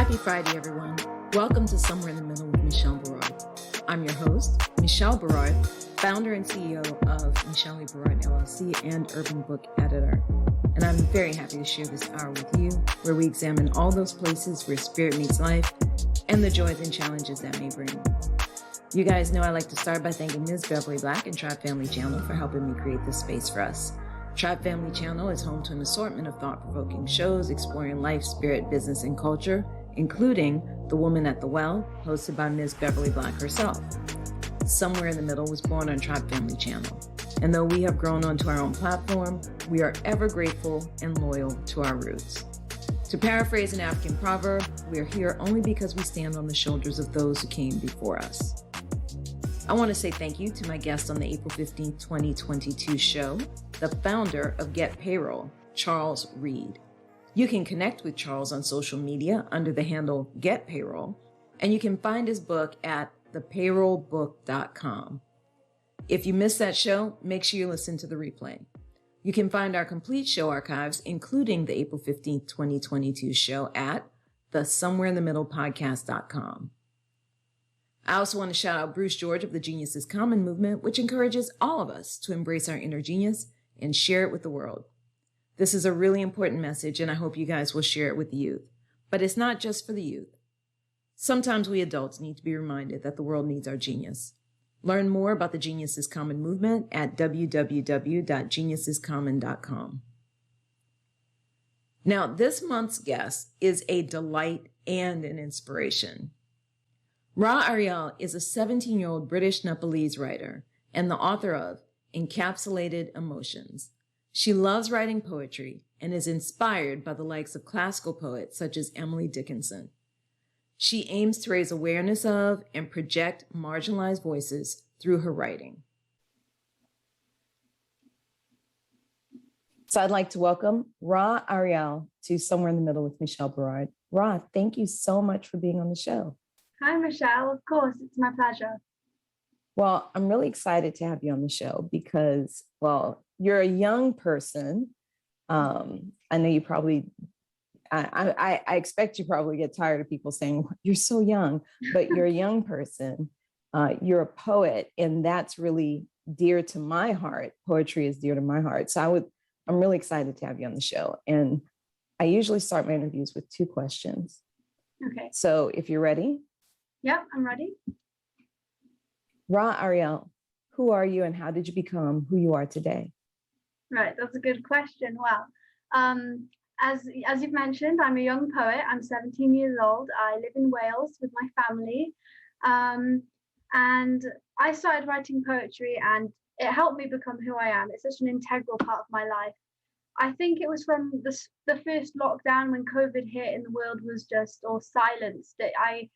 Happy Friday, everyone. Welcome to Somewhere in the Middle with Michelle Berard. I'm your host, Michelle Berard, founder and CEO of Michelle Berard LLC and Urban Book Editor. And I'm very happy to share this hour with you, where we examine all those places where spirit meets life and the joys and challenges that may bring. You guys know I like to start by thanking Ms. Beverly Black and Tribe Family Channel for helping me create this space for us. Tribe Family Channel is home to an assortment of thought-provoking shows exploring life, spirit, business, and culture, including The Woman at the Well, hosted by Ms. Beverly Black herself. Somewhere in the Middle was born on Tribe Family Channel. And though we have grown onto our own platform, we are ever grateful and loyal to our roots. To paraphrase an African proverb, we are here only because we stand on the shoulders of those who came before us. I want to say thank you to my guest on the April 15th, 2022 show, the founder of Get Payroll, Charles Reed. You can connect with Charles on social media under the handle Get Payroll, and you can find his book at thepayrollbook.com. If you missed that show, make sure you listen to the replay. You can find our complete show archives, including the April 15th, 2022 show at thesomewhereinthemiddlepodcast.com. I also want to shout out Bruce George of the Genius is Common movement, which encourages all of us to embrace our inner genius and share it with the world. This is a really important message, and I hope you guys will share it with the youth. But it's not just for the youth. Sometimes we adults need to be reminded that the world needs our genius. Learn more about the Genius is Common movement at www.geniusiscommon.com. Now, this month's guest is a delight and an inspiration. Rha Arayal is a 17-year-old British Nepalese writer and the author of Encapsulated Emotions. She loves writing poetry and is inspired by the likes of classical poets such as Emily Dickinson. She aims to raise awareness of and project marginalized voices through her writing. So I'd like to welcome Rha Arayal to Somewhere in the Middle with Michelle Berard. Rha, thank you so much for being on the show. Hi, Michelle. Of course, it's my pleasure. Well, I'm really excited to have you on the show because, well, you're a young person. I know you probably, I expect you probably get tired of people saying, you're so young, but you're a young person. You're a poet, and that's really dear to my heart. Poetry is dear to my heart. So I'm really excited to have you on the show. And I usually start my interviews with 2 questions. Okay. So if you're ready. Yep, I'm ready. Rha Arayal, who are you and how did you become who you are today? Right, that's a good question. Well, as you've mentioned, I'm a young poet. I'm 17 years old. I live in Wales with my family. And I started writing poetry and it helped me become who I am. It's such an integral part of my life. I think it was from the first lockdown when COVID hit and the world was just all silenced that I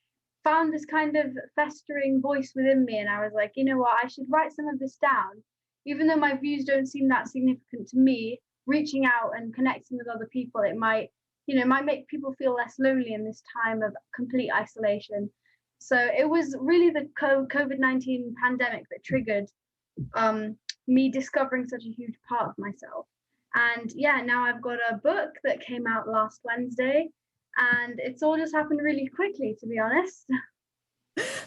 found this kind of festering voice within me, and I was like, you know what, I should write some of this down. Even though my views don't seem that significant to me, reaching out and connecting with other people, it might make people feel less lonely in this time of complete isolation. So it was really the COVID-19 pandemic that triggered me discovering such a huge part of myself. And yeah, now I've got a book that came out last Wednesday, and it's all just happened really quickly, to be honest.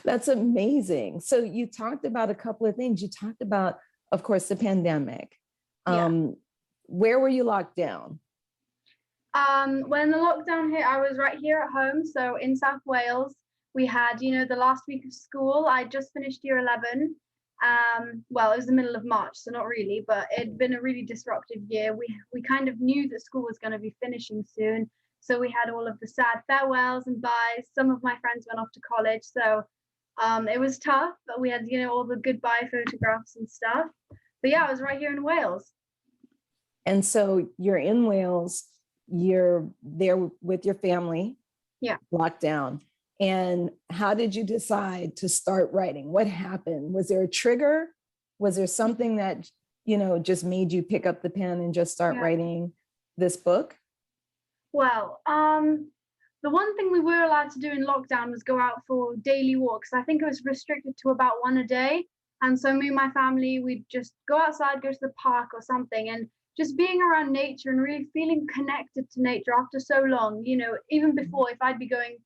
That's amazing. So you talked about a couple of things. You talked about, of course, the pandemic. Where were you locked down? When the lockdown hit, I was right here at home. So in South Wales, we had, the last week of school. I just finished year 11. Well, it was the middle of March, so not really, but it'd been a really disruptive year. We kind of knew that school was going to be finishing soon. So we had all of the sad farewells and byes. Some of my friends went off to college. So it was tough, but we had, all the goodbye photographs and stuff. But yeah, I was right here in Wales. And so you're in Wales, you're there with your family. Yeah. Locked down. And how did you decide to start writing? What happened? Was there a trigger? Was there something that, just made you pick up the pen and just start writing this book? Well, the one thing we were allowed to do in lockdown was go out for daily walks. I think it was restricted to about 1 a day. And so me and my family, we'd just go outside, go to the park or something, and just being around nature and really feeling connected to nature after so long, even before, if I'd be going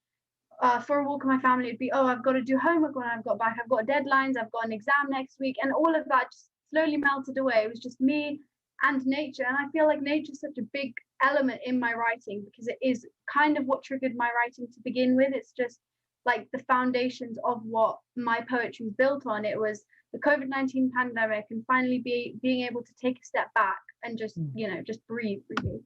for a walk with my family, it'd be, oh, I've got to do homework when I've got back, I've got deadlines, I've got an exam next week, and all of that just slowly melted away. It was just me and nature, and I feel like nature is such a big element in my writing because it is kind of what triggered my writing to begin with. It's just like the foundations of what my poetry is built on. It was the COVID-19 pandemic and finally being able to take a step back and just, just breathe, really.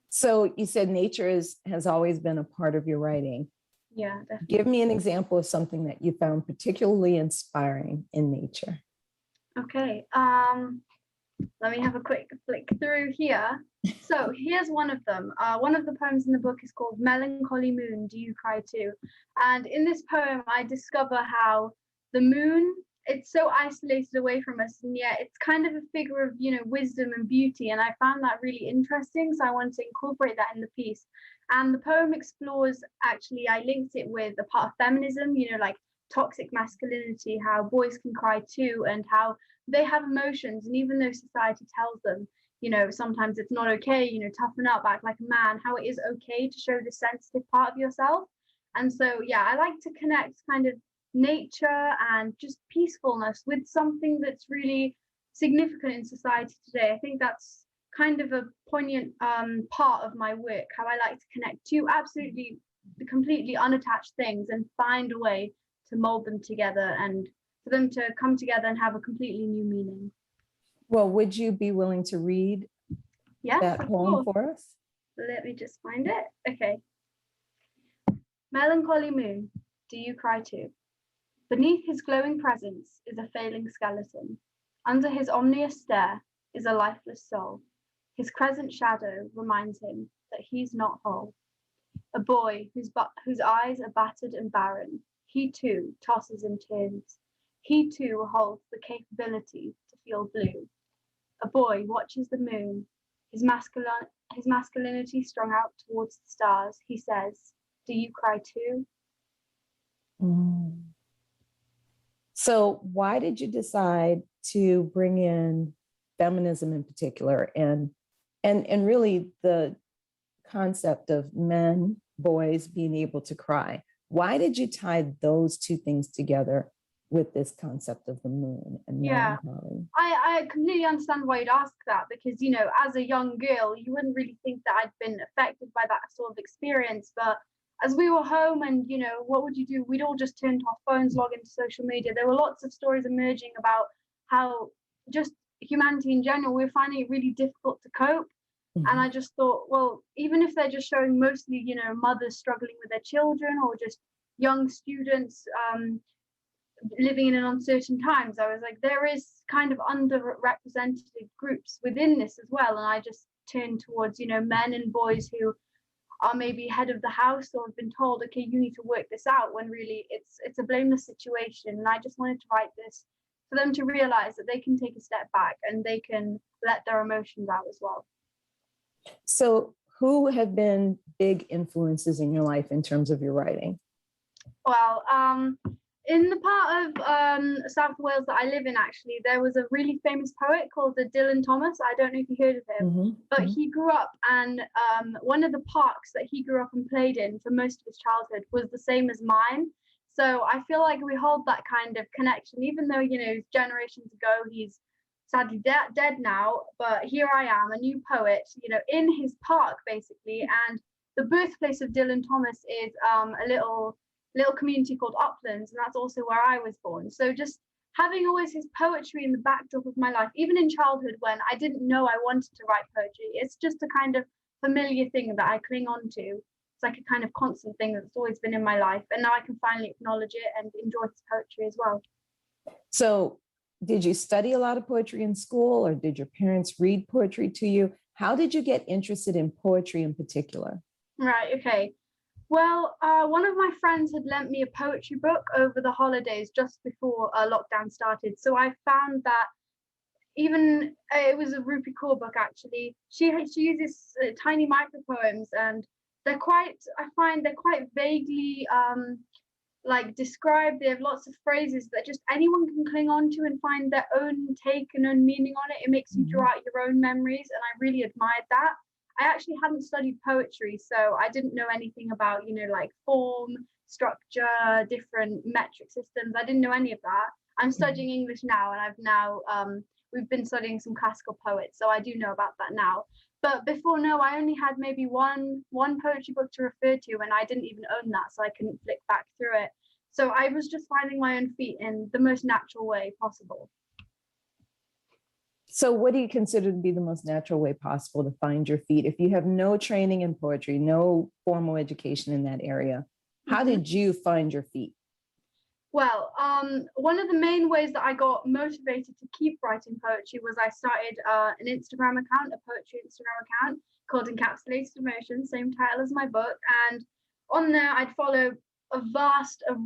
So you said nature has always been a part of your writing. Yeah, definitely. Give me an example of something that you found particularly inspiring in nature. Okay, let me have a quick flick through here. So here's one of them. One of the poems in the book is called Melancholy Moon, Do You Cry Too? And in this poem, I discover how the moon, it's so isolated away from us, and yet it's kind of a figure of, wisdom and beauty. And I found that really interesting, so I wanted to incorporate that in the piece. And the poem explores, actually, I linked it with a part of feminism, like toxic masculinity, how boys can cry too, and how they have emotions. And even though society tells them, sometimes it's not okay, toughen up, act like a man, how it is okay to show the sensitive part of yourself. And so, yeah, I like to connect kind of nature and just peacefulness with something that's really significant in society today. I think that's kind of a poignant part of my work, how I like to connect two absolutely completely unattached things and find a way to mold them together and for them to come together and have a completely new meaning. Well, would you be willing to read that poem for us? Let me just find it. Okay. Melancholy moon, do you cry too? Beneath his glowing presence is a failing skeleton. Under his ominous stare is a lifeless soul. His crescent shadow reminds him that he's not whole. A boy whose eyes are battered and barren, he too tosses and turns. He too holds the capability to feel blue. A boy watches the moon, his masculinity strung out towards the stars. He says, do you cry too? So why did you decide to bring in feminism in particular and really the concept of men, boys being able to cry? Why did you tie those two things together with this concept of the moon and melancholy? I completely understand why you'd ask that, because as a young girl you wouldn't really think that I'd been affected by that sort of experience. But as we were home and what would you do, we'd all just turn to our phones, log into social media. There were lots of stories emerging about how just humanity in general, we're finding it really difficult to cope. And I just thought, well, even if they're just showing mostly mothers struggling with their children or just young students living in an uncertain times, I was like, there is kind of underrepresented groups within this as well. And I just turned towards men and boys who are maybe head of the house or have been told, okay, you need to work this out, when really it's a blameless situation. And I just wanted to write this for them to realize that they can take a step back and they can let their emotions out as well. So who have been big influences in your life in terms of your writing? Well, in the part of South Wales that I live in, actually, there was a really famous poet called Dylan Thomas. I don't know if you heard of him, but he grew up, and one of the parks that he grew up and played in for most of his childhood was the same as mine. So I feel like we hold that kind of connection, even though, generations ago, he's sadly dead now. But here I am, a new poet, in his park, basically. And the birthplace of Dylan Thomas is a little community called Uplands, and that's also where I was born. So just having always his poetry in the backdrop of my life, even in childhood when I didn't know I wanted to write poetry, it's just a kind of familiar thing that I cling on to. It's like a kind of constant thing that's always been in my life, and now I can finally acknowledge it and enjoy his poetry as well. So did you study a lot of poetry in school, or did your parents read poetry to you? How did you get interested in poetry in particular? Right, okay. Well, one of my friends had lent me a poetry book over the holidays just before lockdown started. So I found that even it was a Rupi Kaur book, actually. She uses tiny micro poems, and they're quite vaguely described. They have lots of phrases that just anyone can cling on to and find their own take and own meaning on it. It makes you draw out your own memories, and I really admired that. I actually hadn't studied poetry, so I didn't know anything about, like form, structure, different metric systems. I didn't know any of that. I'm studying English now, and I've now we've been studying some classical poets, so I do know about that now. But before, no, I only had maybe one poetry book to refer to, and I didn't even own that, so I couldn't flick back through it. So I was just finding my own feet in the most natural way possible. So what do you consider to be the most natural way possible to find your feet? If you have no training in poetry, no formal education in that area, how did you find your feet? Well, one of the main ways that I got motivated to keep writing poetry was I started an Instagram account, a poetry Instagram account called Encapsulated Emotions, same title as my book. And on there, I'd follow a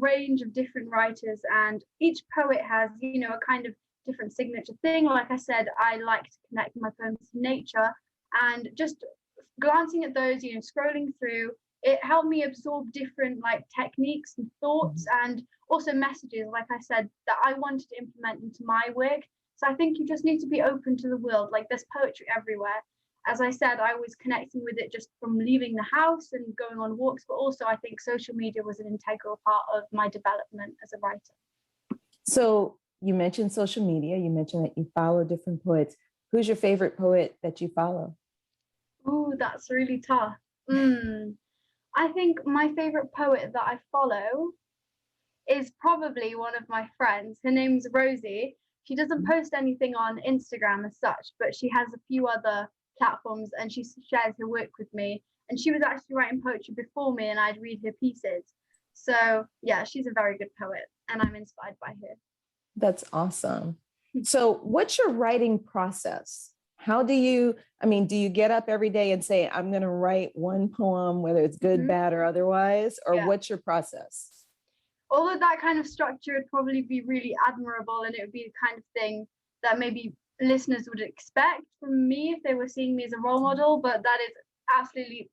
range of different writers, and each poet has, a kind of different signature thing. Like I said, I like to connect my poems to nature, and just glancing at those, scrolling through, it helped me absorb different techniques and thoughts, and also messages, like I said, that I wanted to implement into my work. So I think you just need to be open to the world. Like, there's poetry everywhere. As I said, I was connecting with it just from leaving the house and going on walks, but also I think social media was an integral part of my development as a writer. So you mentioned social media, you mentioned that you follow different poets. Who's your favorite poet that you follow? Ooh, that's really tough. I think my favorite poet that I follow is probably one of my friends. Her name's Rosie. She doesn't post anything on Instagram as such, but she has a few other platforms, and she shares her work with me. And she was actually writing poetry before me, and I'd read her pieces. So yeah, she's a very good poet, and I'm inspired by her. That's awesome. So what's your writing process? How do you get up every day and say, I'm going to write one poem, whether it's good, bad, or otherwise, or what's your process? All of that kind of structure would probably be really admirable, and it would be the kind of thing that maybe listeners would expect from me if they were seeing me as a role model, but that is absolutely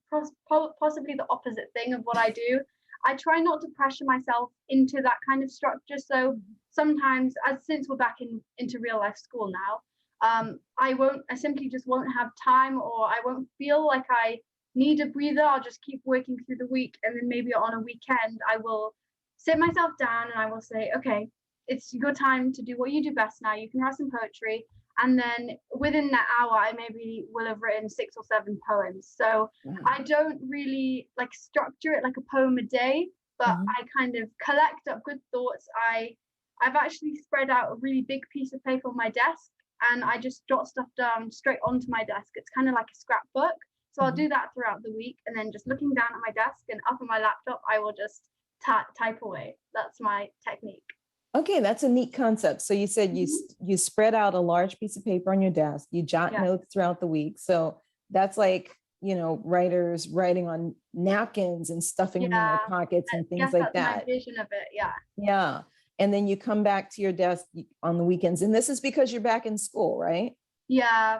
possibly the opposite thing of what I do. I try not to pressure myself into that kind of structure. So sometimes, since we're back into real life school now, I simply just won't have time, or I won't feel like I need a breather. I'll just keep working through the week, and then maybe on a weekend I will sit myself down and I will say, okay, it's your time to do what you do best now. You can write some poetry. And then within that hour, I maybe will have written 6 or 7 poems. So I don't really structure it like a poem a day, but I kind of collect up good thoughts. I've actually spread out a really big piece of paper on my desk, and I just jot stuff down straight onto my desk. It's kind of like a scrapbook. So I'll do that throughout the week, and then just looking down at my desk and up on my laptop, I will just type away. That's my technique. Okay, that's a neat concept. So you said you spread out a large piece of paper on your desk, you jot notes throughout the week. So that's like, writers writing on napkins and stuffing them in their pockets and things like that. That's my vision of it, Yeah. And then you come back to your desk on the weekends. And this is because you're back in school, right? Yeah.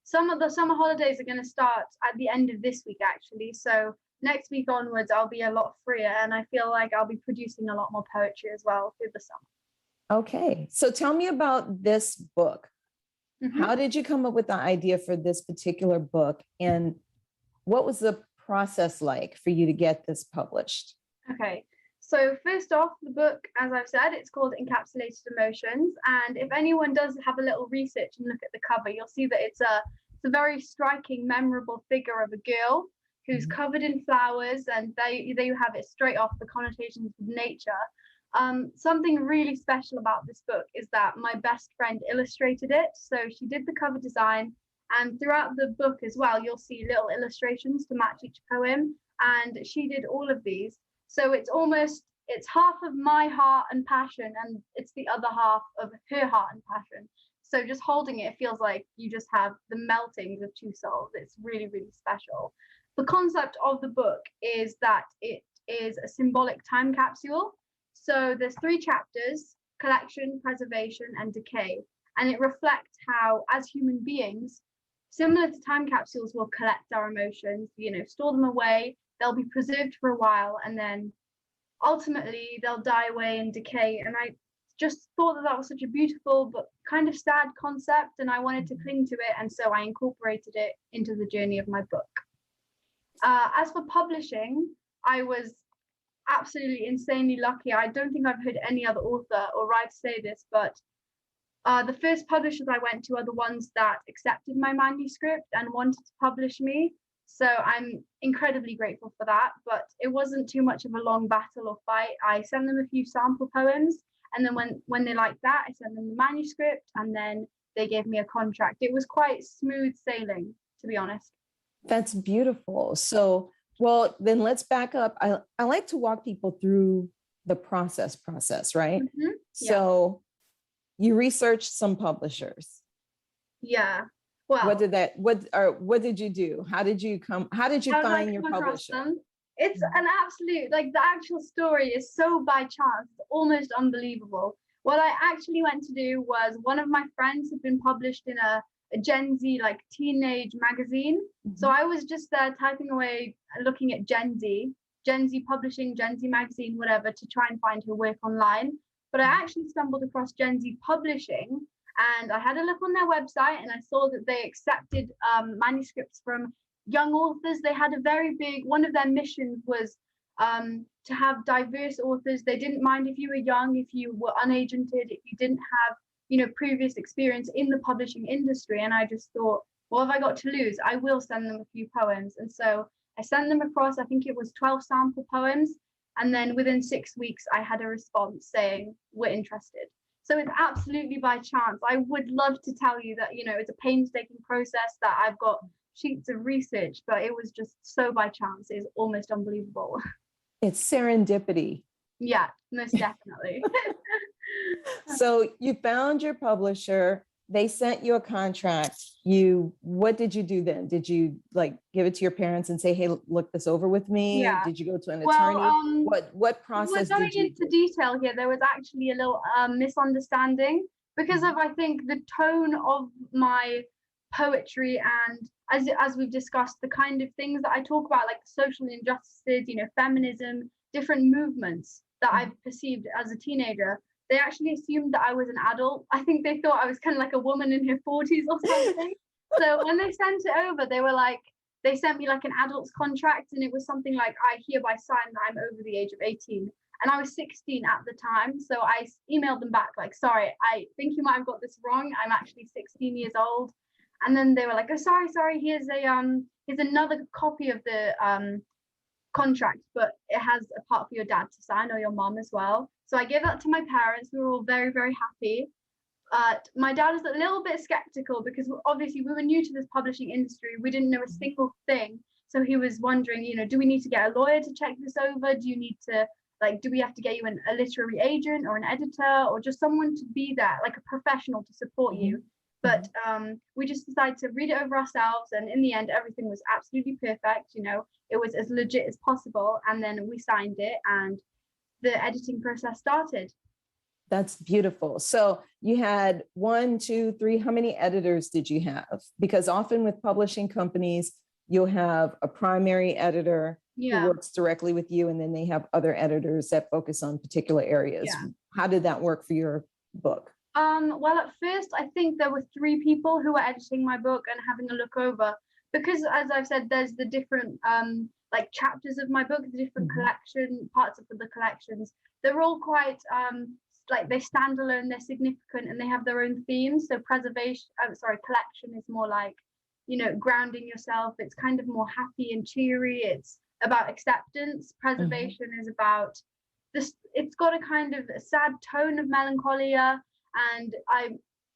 Some of the summer holidays are going to start at the end of this week, actually. So next week onwards, I'll be a lot freer, and I feel like I'll be producing a lot more poetry as well through the summer. Okay. So tell me about this book. How did you come up with the idea for this particular book? And what was the process like for you to get this published? Okay. So first off, the book, as I've said, it's called Encapsulated Emotions. And if anyone does have a little research and look at the cover, you'll see that it's a very striking, memorable figure of a girl who's covered in flowers, and there you have it straight off, the connotations with nature. Something really special about this book is that my best friend illustrated it. So she did the cover design, and throughout the book as well, you'll see little illustrations to match each poem, and she did all of these. So it's half of my heart and passion, and it's the other half of her heart and passion. So just holding it feels like you just have the melting of two souls. It's really, really special. The concept of the book is that it is a symbolic time capsule. So there's 3 chapters: collection, preservation, and decay. And it reflects how, as human beings, similar to time capsules, we'll collect our emotions, store them away, they'll be preserved for a while, and then ultimately they'll die away and decay. And I just thought that was such a beautiful but kind of sad concept, and I wanted to cling to it, and so I incorporated it into the journey of my book. As for publishing, I was absolutely insanely lucky. I don't think I've heard any other author or writer say this, but the first publishers I went to are the ones that accepted my manuscript and wanted to publish me. So I'm incredibly grateful for that. But it wasn't too much of a long battle or fight. I sent them a few sample poems, and then when they liked that, I sent them the manuscript, and then they gave me a contract. It was quite smooth sailing, to be honest. That's beautiful. So, well, then let's back up. I like to walk people through the process, right? Mm-hmm. So you researched some publishers. Yeah. Well, what did you do? How did you find your publisher? Them? It's an absolute, like, the actual story is so by chance, almost unbelievable. What I actually went to do was, one of my friends had been published in a Gen Z, like, teenage magazine. Mm-hmm. So I was just there typing away, looking at Gen Z publishing, Gen Z magazine, whatever, to try and find her work online. But I actually stumbled across Gen Z publishing, and I had a look on their website, and I saw that they accepted manuscripts from young authors. They had a very big, one of their missions was to have diverse authors. They didn't mind if you were young, if you were unagented, if you didn't have, previous experience in the publishing industry. And I just thought, what have I got to lose? I will send them a few poems. And so I sent them across, I think it was 12 sample poems. And then within 6 weeks, I had a response saying, we're interested. So it's absolutely by chance. I would love to tell you that, it's a painstaking process, that I've got sheets of research, but it was just so by chance. It's almost unbelievable. It's serendipity. Yeah, most definitely. So you found your publisher, they sent you a contract. What did you do then? Did you give it to your parents and say, hey, look this over with me? Yeah. Did you go to an attorney? What process did you do? Going into detail here, there was actually a little misunderstanding because of, I think, the tone of my poetry, and as we've discussed, the kind of things that I talk about, like social injustices, feminism, different movements that I've perceived as a teenager. They actually assumed that I was an adult. I think they thought I was kind of like a woman in her 40s or something. So when they sent it over, they sent me like an adult's contract, and it was something like, I hereby sign that I'm over the age of 18. And I was 16 at the time. So I emailed them back like, sorry, I think you might have got this wrong. I'm actually 16 years old. And then they were like, oh, sorry, here's another copy of the contract, but it has a part for your dad to sign, or your mom as well. So I gave that to my parents. We were all very, very happy. My dad was a little bit skeptical because obviously we were new to this publishing industry. We didn't know a single thing. So he was wondering, do we need to get a lawyer to check this over? Do you need to, do we have to get you a literary agent or an editor, or just someone to be there, like a professional to support you? But we just decided to read it over ourselves. And in the end, everything was absolutely perfect. It was as legit as possible. And then we signed it, and the editing process started. That's beautiful. So you had 1, 2, 3, how many editors did you have? Because often with publishing companies, you'll have a primary editor who works directly with you, and then they have other editors that focus on particular areas. Yeah. How did that work for your book? Well, at first, I think there were 3 people who were editing my book and having a look over, because as I've said, there's the different chapters of my book, the different collection parts of the collections. They're all quite they stand alone, they're significant, and they have their own themes. So collection is more like, grounding yourself. It's kind of more happy and cheery. It's about acceptance. Preservation is about this. It's got a kind of a sad tone of melancholia. And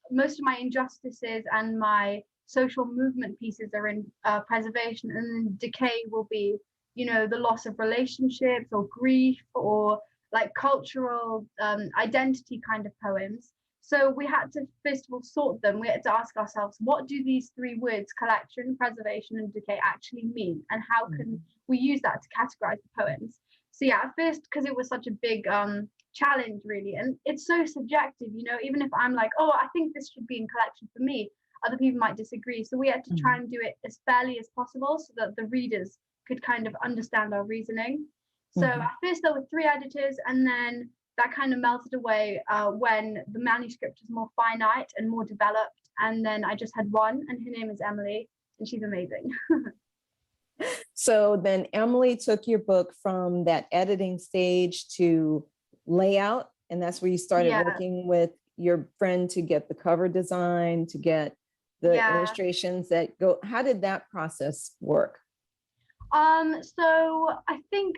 most of my injustices and my social movement pieces are in preservation, and then decay will be, the loss of relationships or grief or cultural identity kind of poems. So we had to first of all sort them. We had to ask ourselves, what do these 3 words, collection, preservation, and decay, actually mean, and how can we use that to categorize the poems? So yeah, at first, because it was such a big challenge, really, and it's so subjective, even if I'm like, oh, I think this should be in collection for me, other people might disagree. So we had to try and do it as fairly as possible so that the readers could kind of understand our reasoning. So at first there were 3 editors, and then that kind of melted away when the manuscript was more finite and more developed, and then I just had one, and her name is Emily, and she's amazing. So then Emily took your book from that editing stage to layout, and that's where you started working with your friend to get the cover design, to get the illustrations that go. How did that process work? So I think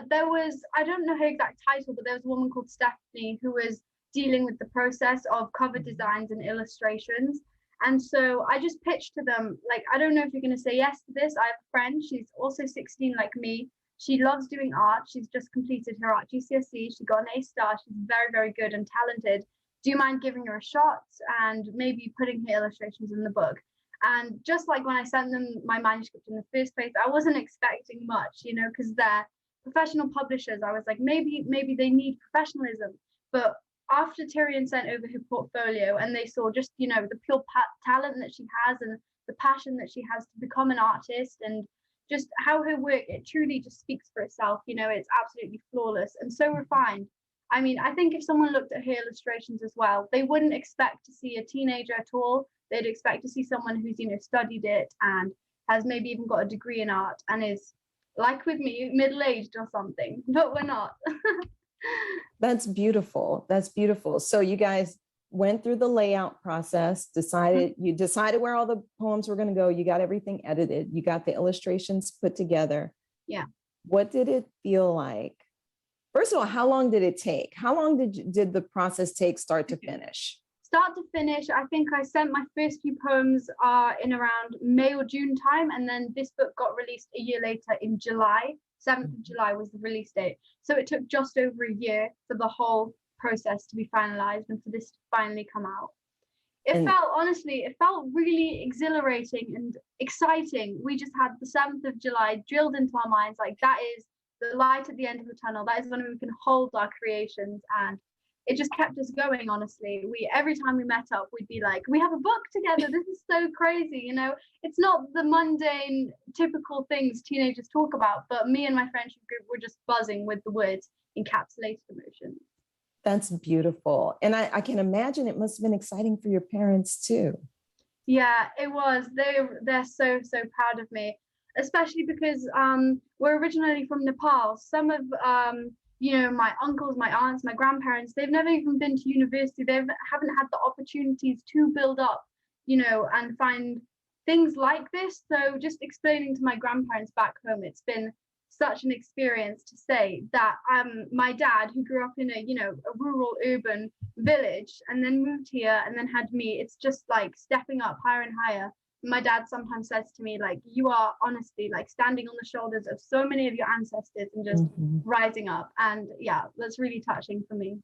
there was, I don't know her exact title, but there was a woman called Stephanie who was dealing with the process of cover designs and illustrations. And so I just pitched to them, like, I don't know if you're going to say yes to this. I have a friend, she's also 16 like me. She loves doing art. She's just completed her art GCSE. She got an A star. She's very, very good and talented. Do you mind giving her a shot and maybe putting her illustrations in the book? And just like when I sent them my manuscript in the first place, I wasn't expecting much, you know, because they're professional publishers. I was like, maybe they need professionalism. But after Tyrion sent over her portfolio and they saw just, you know, the pure talent that she has and the passion that she has to become an artist, and just how her work, it truly just speaks for itself. You know, it's absolutely flawless and so refined. I mean, I think if someone looked at her illustrations as well, they wouldn't expect to see a teenager at all. They'd expect to see someone who's, you know, studied it and has maybe even got a degree in art and is, like with me, middle-aged or something, but we're not. That's beautiful. That's beautiful. So you guys went through the layout process, you decided where all the poems were going to go. You got everything edited. You got the illustrations put together. Yeah. What did it feel like? First of all, how long did it take? How long did the process take start to finish? Start to finish, I think I sent my first few poems in around May or June time, and then this book got released a year later in July. 7th of July was the release date. So it took just over a year for the whole process to be finalized and for this to finally come out. It felt really exhilarating and exciting. We just had the 7th of July drilled into our minds, like that is the light at the end of the tunnel. That is when we can hold our creations, and it just kept us going. Honestly, every time we met up, we'd be like, we have a book together. This is so crazy. You know, it's not the mundane, typical things teenagers talk about, but me and my friendship group were just buzzing with the words encapsulated emotions. That's beautiful. And I can imagine it must have been exciting for your parents too. Yeah, it was. They're so proud of me, especially because we're originally from Nepal. Some of you know, my uncles, my aunts, my grandparents, they've never even been to university. They haven't had the opportunities to build up, you know, and find things like this. So just explaining to my grandparents back home, it's been such an experience to say that my dad, who grew up in a, you know, a rural urban village and then moved here and then had me, it's just like stepping up higher and higher. My dad sometimes says to me, like, you are honestly like standing on the shoulders of so many of your ancestors and just rising up. And yeah, that's really touching for me.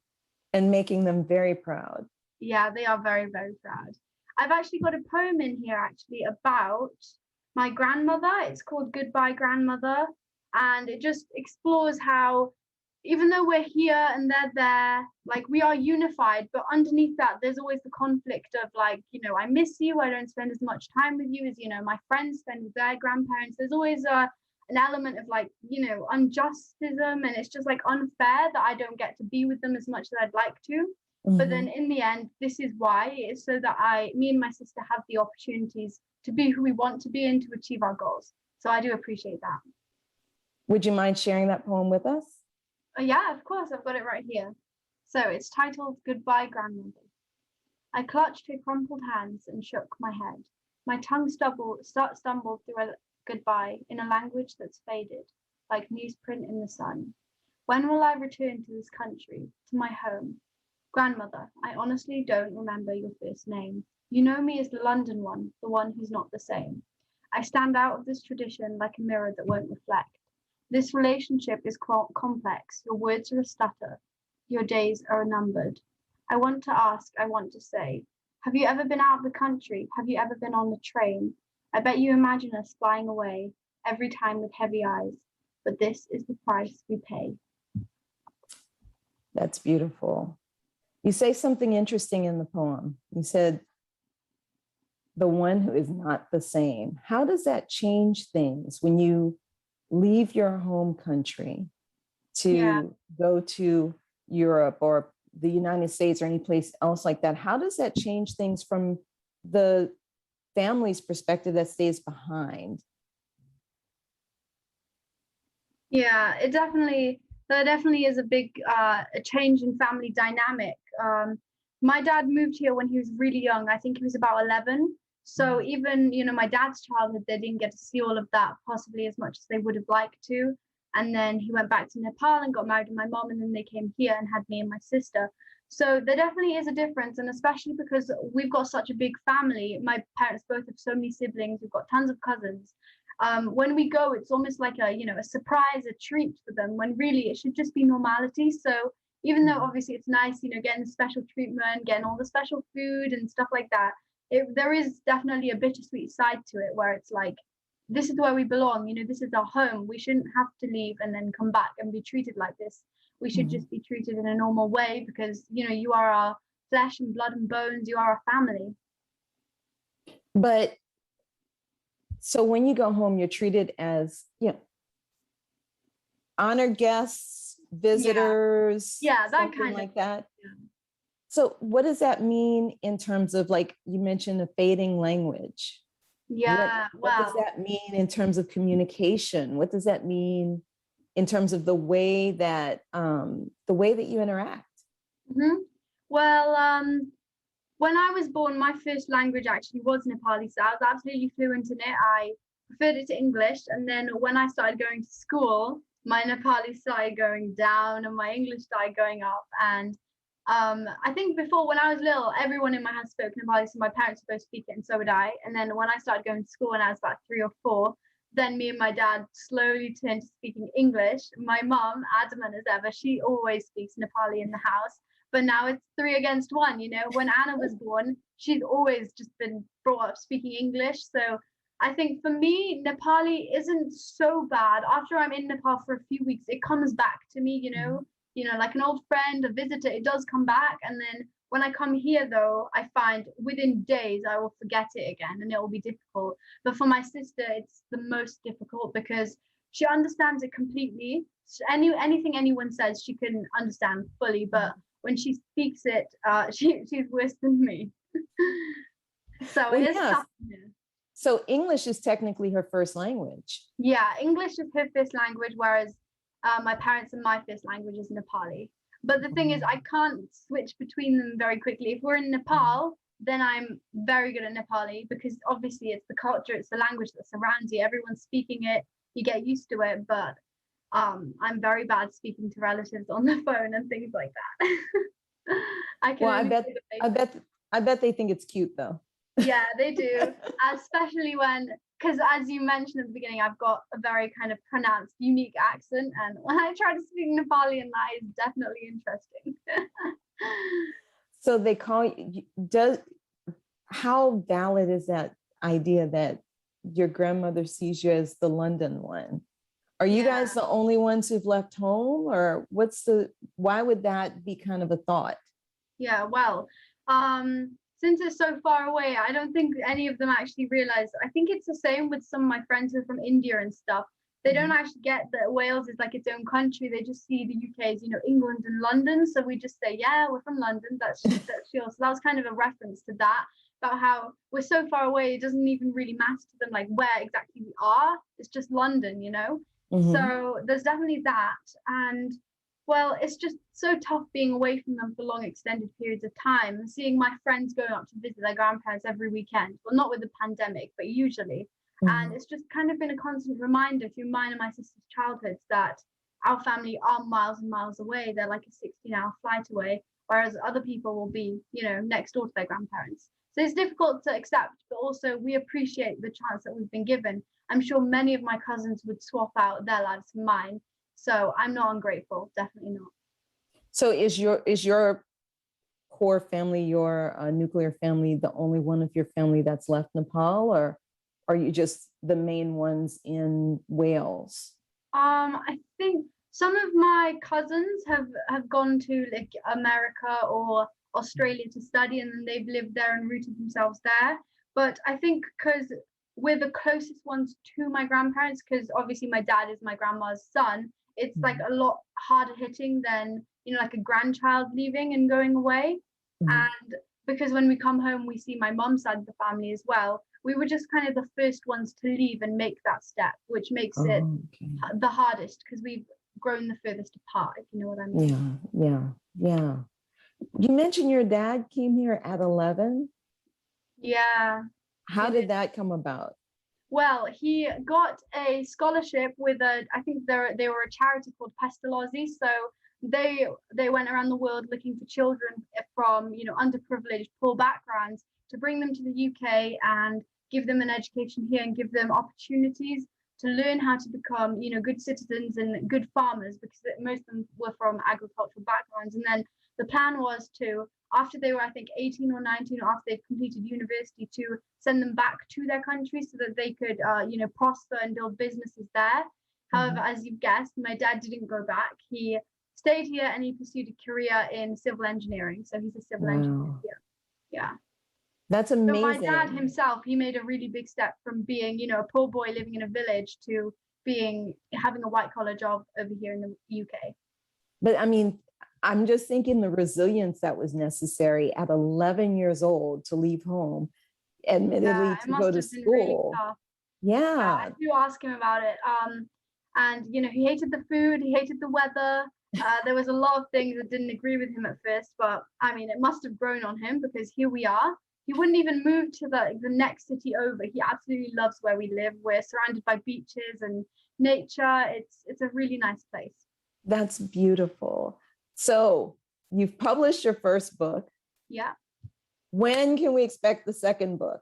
And making them very proud. Yeah, they are very, very proud. I've actually got a poem in here actually about my grandmother. It's called Goodbye Grandmother. And it just explores how, even though we're here and they're there, like we are unified, but underneath that, there's always the conflict of like, you know, I miss you. I don't spend as much time with you as, you know, my friends spend with their grandparents. There's always an element of like, you know, unjustism, and it's just like unfair that I don't get to be with them as much as I'd like to. But then in the end, this is why. It's so that me and my sister have the opportunities to be who we want to be and to achieve our goals. So I do appreciate that. Would you mind sharing that poem with us? Yeah, of course, I've got it right here. So it's titled Goodbye Grandmother. I clutched her crumpled hands and shook my head. My tongue stumbled through a goodbye in a language that's faded, like newsprint in the sun. When will I return to this country, to my home? Grandmother, I honestly don't remember your first name. You know me as the London one, the one who's not the same. I stand out of this tradition like a mirror that won't reflect. This relationship is complex. Your words are a stutter. Your days are numbered. I want to ask, I want to say, have you ever been out of the country? Have you ever been on the train? I bet you imagine us flying away every time with heavy eyes, but this is the price we pay. That's beautiful. You say something interesting in the poem. You said, the one who is not the same. How does that change things when you leave your home country to go to Europe or the United States or any place else like that? How does that change things from the family's perspective that stays behind? Yeah, there definitely is a big a change in family dynamic. My dad moved here when he was really young. I think he was about 11. So even, my dad's childhood, they didn't get to see all of that possibly as much as they would have liked to. And then he went back to Nepal and got married to my mom, and then they came here and had me and my sister. So there definitely is a difference, and especially because we've got such a big family. My parents both have so many siblings. We've got tons of cousins. When we go, it's almost like a surprise, a treat for them, when really it should just be normality. So even though obviously it's nice, getting the special treatment, getting all the special food and stuff like that, there is definitely a bittersweet side to it, where it's like, this is where we belong, this is our home. We shouldn't have to leave and then come back and be treated like this. We should just be treated in a normal way, because you are our flesh and blood and bones, you are our family. But so when you go home, you're treated as, honored guests, visitors, yeah, that something kind like of that. Yeah. So what does that mean in terms of, like you mentioned, a fading language? Yeah, What does that mean in terms of communication? What does that mean in terms of the way that you interact? Mm-hmm. Well, when I was born, my first language actually was Nepali, so I was absolutely fluent in it. I preferred it to English, and then when I started going to school, my Nepali started going down and my English started going up. And I think before, when I was little, everyone in my house spoke Nepali, so my parents were both speak it, and so would I. And then when I started going to school when I was about 3 or 4, then me and my dad slowly turned to speaking English. My mom, adamant as ever, she always speaks Nepali in the house. But now it's 3 against 1. When Anna was born, she's always just been brought up speaking English. So I think for me, Nepali isn't so bad. After I'm in Nepal for a few weeks, it comes back to me, like an old friend, a visitor, it does come back. And then when I come here, though, I find within days I will forget it again and it will be difficult. But for my sister, it's the most difficult, because she understands it completely. Anything anyone says, she can understand fully. But when she speaks it, she's worse than me. So it is tough. So English is technically her first language. Yeah, English is her first language, whereas my parents and my first language is Nepali. But the thing is, I can't switch between them very quickly. If we're in Nepal, then I'm very good at Nepali, because obviously it's the culture, it's the language that surrounds you. Everyone's speaking it, you get used to it. But I'm very bad speaking to relatives on the phone and things like that. I bet they think it's cute though. Yeah, they do. Especially because as you mentioned at the beginning, I've got a very kind of pronounced, unique accent. And when I try to speak Nepali, and that is definitely interesting. So they call you, how valid is that idea that your grandmother sees you as the London one? Are you guys the only ones who've left home, or why would that be kind of a thought? Yeah, well, since it's so far away, I don't think any of them actually realize. I think it's the same with some of my friends who are from India and stuff. They don't actually get that Wales is like its own country. They just see the UK as, England and London. So we just say, yeah, we're from London. That's sure. So that was kind of a reference to that, about how we're so far away. It doesn't even really matter to them, like where exactly we are. It's just London, So there's definitely that. And well, it's just so tough being away from them for long extended periods of time, and seeing my friends going up to visit their grandparents every weekend. Well, not with the pandemic, but usually. And it's just kind of been a constant reminder through mine and my sister's childhoods that our family are miles and miles away. They're like a 16-hour flight away, whereas other people will be, next door to their grandparents. So it's difficult to accept, but also we appreciate the chance that we've been given. I'm sure many of my cousins would swap out their lives for mine. So I'm not ungrateful, definitely not. So is your core family, your nuclear family, the only one of your family that's left Nepal, or are you just the main ones in Wales? I think some of my cousins have gone to like America or Australia to study, and then they've lived there and rooted themselves there. But I think because we're the closest ones to my grandparents, because obviously my dad is my grandma's son, it's like a lot harder hitting than, like a grandchild leaving and going away. And because when we come home, we see my mom's side of the family as well. we were just kind of the first ones to leave and make that step, which makes it Okay. the hardest because we've grown the furthest apart, if you know what I mean. Yeah. You mentioned your dad came here at 11. Yeah. How did that come about? Well, he got a scholarship with I think they were a charity called Pestalozzi. So they went around the world looking for children from, underprivileged, poor backgrounds to bring them to the UK and give them an education here and give them opportunities to learn how to become, good citizens and good farmers, because most of them were from agricultural backgrounds. And then the plan was to, after they were, I think, 18 or 19, or after they've completed university, to send them back to their country so that they could, prosper and build businesses there. However, as you've guessed, my dad didn't go back. He stayed here and he pursued a career in civil engineering. So he's a civil engineer here. Yeah. That's amazing. So my dad himself, he made a really big step from being, a poor boy living in a village to having a white collar job over here in the UK. But I mean, I'm just thinking the resilience that was necessary at 11 years old to leave home, admittedly to go to school. Really I do ask him about it. And, he hated the food, he hated the weather. There was a lot of things that didn't agree with him at first, but I mean, it must have grown on him because here we are. He wouldn't even move to the next city over. He absolutely loves where we live. We're surrounded by beaches and nature. It's a really nice place. That's beautiful. So you've published your first book. Yeah. When can we expect the second book?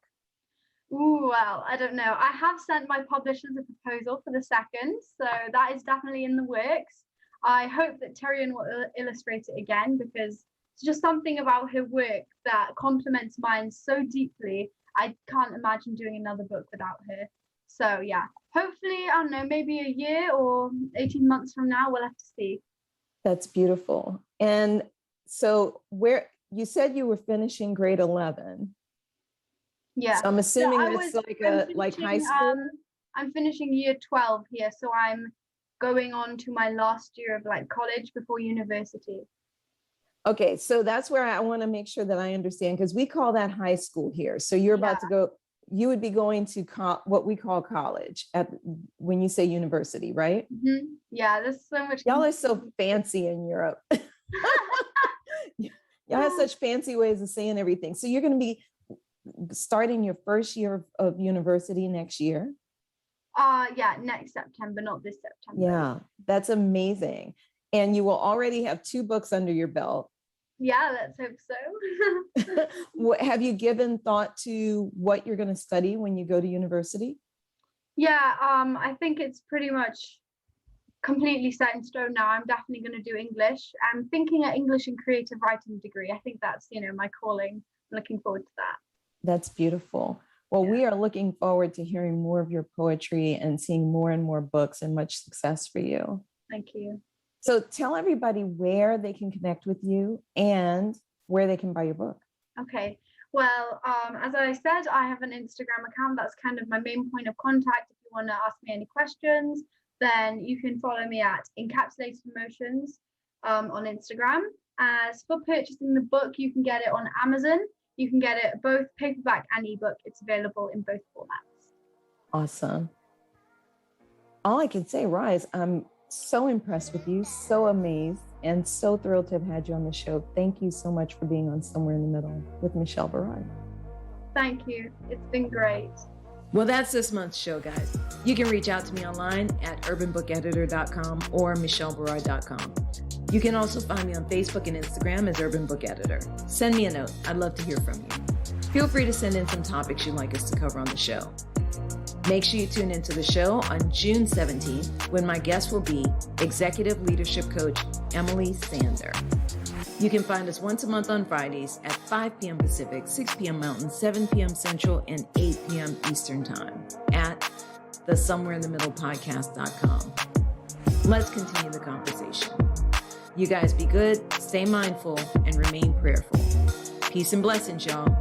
Ooh, well, I don't know. I have sent my publishers a proposal for the second, so that is definitely in the works. I hope that Tyrion will illustrate it again, because it's just something about her work that complements mine so deeply. I can't imagine doing another book without her. So yeah, hopefully, I don't know, maybe a year or 18 months from now, we'll have to see. That's beautiful. And so where you said you were finishing grade 11. Yeah. So I'm assuming that's like high school. I'm finishing year 12 here. So I'm going on to my last year of college before university. Okay. So that's where I want to make sure that I understand, because we call that high school here. So you're about to go, you would be going to what we call college when you say university, right? Mm-hmm. Yeah. There's so much. Y'all are so fancy in Europe. Y'all have such fancy ways of saying everything. So you're going to be starting your first year of university next year? Yeah, next September, not this September. Yeah, that's amazing. And you will already have 2 books under your belt. Yeah, let's hope so. Have you given thought to what you're going to study when you go to university? Yeah, I think it's pretty much completely set in stone now. I'm definitely going to do English. I'm thinking an English and creative writing degree. I think that's, my calling. I'm looking forward to that. That's beautiful. Well, we are looking forward to hearing more of your poetry and seeing more and more books, and much success for you. Thank you. So tell everybody where they can connect with you and where they can buy your book. Okay. Well, as I said, I have an Instagram account. That's kind of my main point of contact. If you want to ask me any questions, then you can follow me at Encapsulated Emotions on Instagram. As for purchasing the book, you can get it on Amazon. You can get it both paperback and ebook. It's available in both formats. Awesome. All I can say, Rha, is I'm so impressed with you, so amazed, and so thrilled to have had you on the show. Thank you so much for being on Somewhere in the Middle with Michelle Barad. Thank you. It's been great. Well, that's this month's show, guys. You can reach out to me online at urbanbookeditor.com or michellebarad.com. You can also find me on Facebook and Instagram as Urban Book Editor. Send me a note. I'd love to hear from you. Feel free to send in some topics you'd like us to cover on the show. Make sure you tune into the show on June 17th, when my guest will be Executive Leadership Coach Emily Sander. You can find us once a month on Fridays at 5 p.m. Pacific, 6 p.m. Mountain, 7 p.m. Central, and 8 p.m. Eastern Time at the somewhereinthemiddlepodcast.com. Let's continue the conversation. You guys be good, stay mindful, and remain prayerful. Peace and blessings, y'all.